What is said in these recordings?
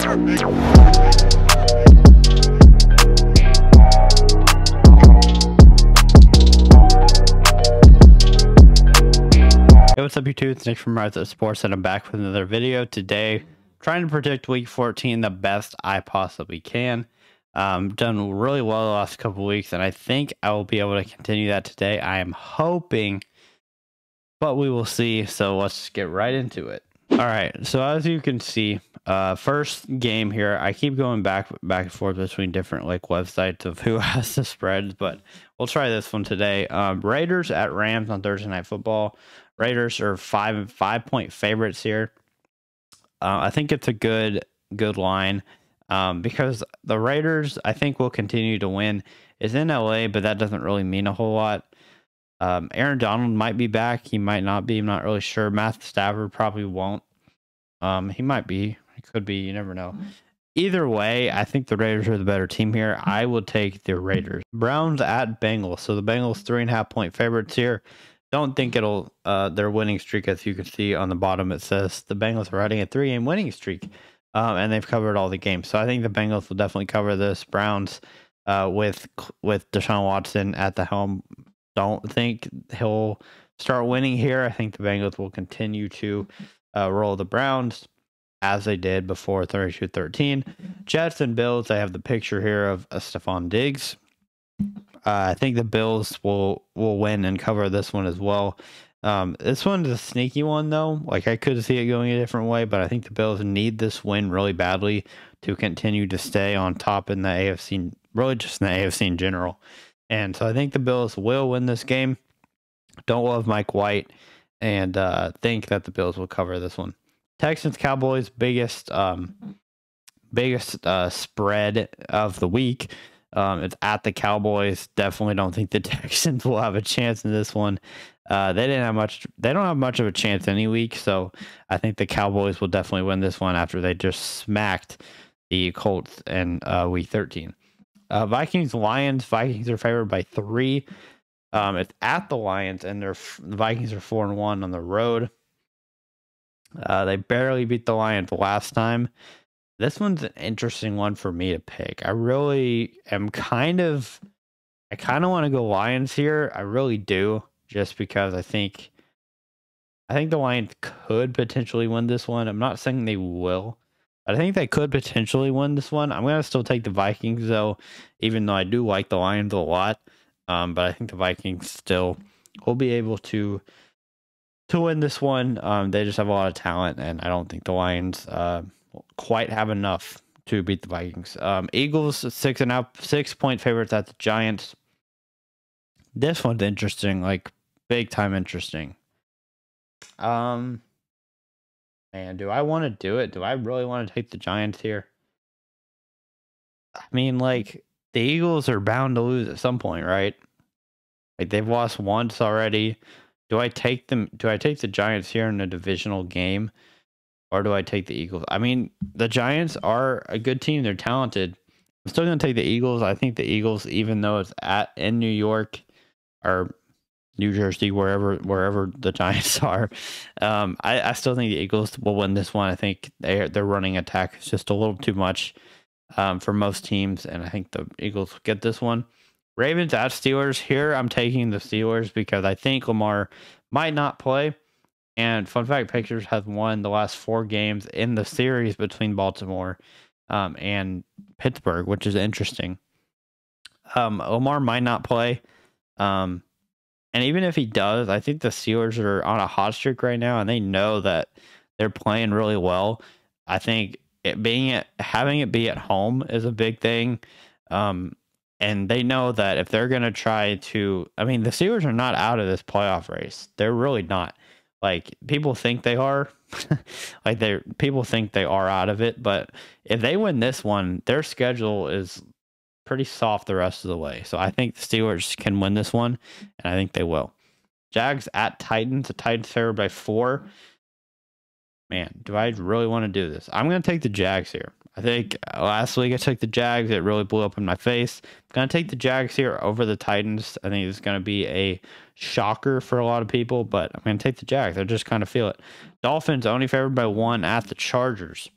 Hey, what's up YouTube? It's Nick from Rise Up Sports and I'm back with another video. Today, trying to predict week 14 the best I possibly can. Done really well the last couple weeks and I think I will be able to continue that today. I am hoping, but we will see. So let's get right into it. All right, so as you can see, first game here, I keep going back and forth between different like websites of who has the spreads, but we'll try this one today. Raiders at Rams on Thursday Night Football. Raiders are 5-point favorites here. I think it's a good line because the Raiders, I think, will continue to win. It's in LA, but that doesn't really mean a whole lot. Aaron Donald might be back. He might not be. I'm not really sure. Matthew Stafford probably won't. He might be. He could be. You never know. Either way, I think the Raiders are the better team here. I will take the Raiders. Browns at Bengals. So the Bengals 3.5-point favorites here. Don't think it'll their winning streak, as you can see on the bottom, it says the Bengals are riding a 3-game winning streak, and they've covered all the games. So I think the Bengals will definitely cover this. Browns with Deshaun Watson at the helm, don't think he'll start winning here. I think the Bengals will continue to roll the Browns as they did before 32-13. Jets and Bills, I have the picture here of Stephon Diggs. I think the Bills will win and cover this one as well. This one's a sneaky one, though. Like, I could see it going a different way, but I think the Bills need this win really badly to continue to stay on top in the AFC, really just in the AFC in general. And so I think the Bills will win this game. Don't love Mike White, and think that the Bills will cover this one. Texans Cowboys, biggest spread of the week. It's at the Cowboys. Definitely don't think the Texans will have a chance in this one. They don't have much of a chance any week, so I think the Cowboys will definitely win this one after they just smacked the Colts in week 13. Vikings Lions. Vikings are favored by 3. It's at the Lions, and the Vikings are 4-1 on the road. They barely beat the Lions last time. This one's an interesting one for me to pick. I really am I kind of want to go Lions here. I really do, just because I think the Lions could potentially win this one. I'm not saying they will, but I think they could potentially win this one. I'm going to still take the Vikings, though, even though I do like the Lions a lot. But I think the Vikings still will be able to win this one. They just have a lot of talent, and I don't think the Lions quite have enough to beat the Vikings. Eagles 6.5 favorites at the Giants. This one's interesting, like big time interesting. Man, do I want to do it? Do I really want to take the Giants here? I mean, like, the Eagles are bound to lose at some point, right? Like, they've lost once already. Do I take them? Do I take the Giants here in a divisional game? Or do I take the Eagles? I mean, the Giants are a good team. They're talented. I'm still going to take the Eagles. I think the Eagles, even though it's in New York or New Jersey, wherever the Giants are, I still think the Eagles will win this one. I think their running attack is just a little too much for most teams, and I think the Eagles will get this one. Ravens at Steelers. Here, I'm taking the Steelers because I think Lamar might not play. And fun fact, Pacers have won the last 4 games in the series between Baltimore and Pittsburgh, which is interesting. Lamar might not play. And even if he does, I think the Steelers are on a hot streak right now, and they know that they're playing really well. I think having it be at home is a big thing. And they know that if they're going to try to, I mean, the Steelers are not out of this playoff race. They're really not. Like, people think they are. People think they are out of it, but if they win this one, their schedule is pretty soft the rest of the way. So I think the Steelers can win this one, and I think they will. Jags at Titans. The Titans favored by 4. Man, do I really want to do this? I'm going to take the Jags here. I think last week I took the Jags. It really blew up in my face. I'm going to take the Jags here over the Titans. I think it's going to be a shocker for a lot of people, but I'm going to take the Jags. I just kind of feel it. Dolphins only favored by 1 at the Chargers.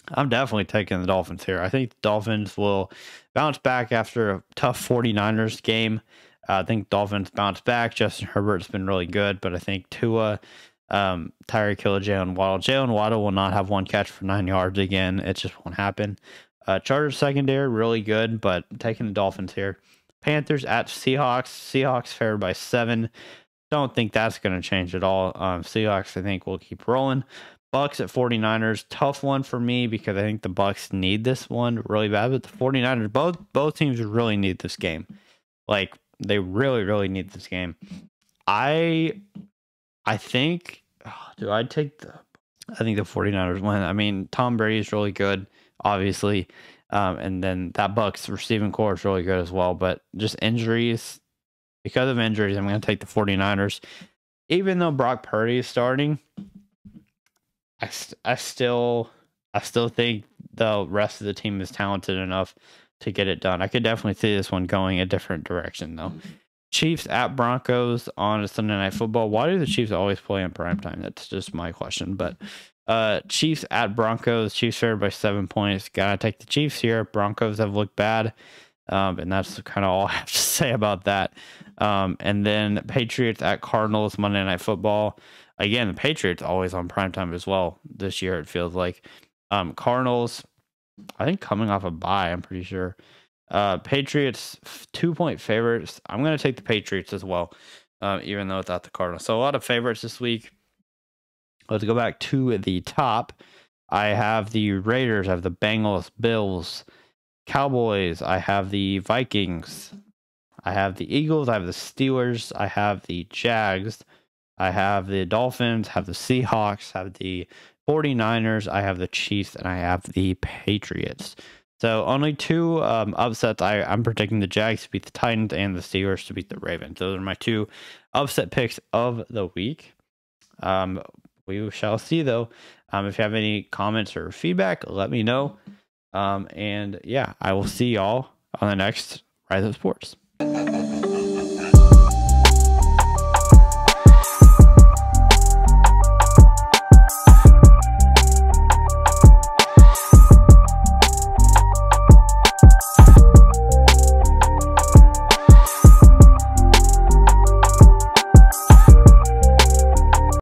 I'm definitely taking the Dolphins here. I think the Dolphins will bounce back after a tough 49ers game. I think Dolphins bounce back. Justin Herbert's been really good, but I think Tua, Tyreek Hill, Jalen Waddle will not have one catch for 9 yards again. It just won't happen. Chargers secondary, really good, but I'm taking the Dolphins here. Panthers at Seahawks. Seahawks favored by 7. Don't think that's going to change at all. Seahawks, I think, will keep rolling. Bucks at 49ers, tough one for me because I think the Bucks need this one really bad. But the 49ers, both teams really need this game. Like, they really, really need this game. I think, I think the 49ers win. I mean, Tom Brady is really good, obviously. And then that Bucks receiving core is really good as well. But just injuries, because of injuries, I'm going to take the 49ers. Even though Brock Purdy is starting, I still think the rest of the team is talented enough to get it done. I could definitely see this one going a different direction, though. Chiefs at Broncos on a Sunday Night Football. Why do the Chiefs always play in primetime? That's just my question. But Chiefs at Broncos. Chiefs favored by 7 points. Gotta take the Chiefs here. Broncos have looked bad. And that's kind of all I have to say about that. And then Patriots at Cardinals, Monday Night Football. Again, the Patriots always on primetime as well this year, it feels like. Cardinals, I think coming off a bye, I'm pretty sure. Patriots, 2-point favorites. I'm going to take the Patriots as well, even though it's at the Cardinals. So a lot of favorites this week. Let's go back to the top. I have the Raiders, I have the Bengals, Bills, Cowboys, I have the Vikings, I have the Eagles, I have the Steelers, I have the Jags, I have the Dolphins, I have the Seahawks, I have the 49ers, I have the Chiefs, and I have the Patriots. So only 2 upsets. I'm predicting the Jags to beat the Titans and the Steelers to beat the Ravens. Those are my 2 upset picks of the week. We shall see, though. If you have any comments or feedback, let me know. And yeah, I will see y'all on the next Rise Up Sports.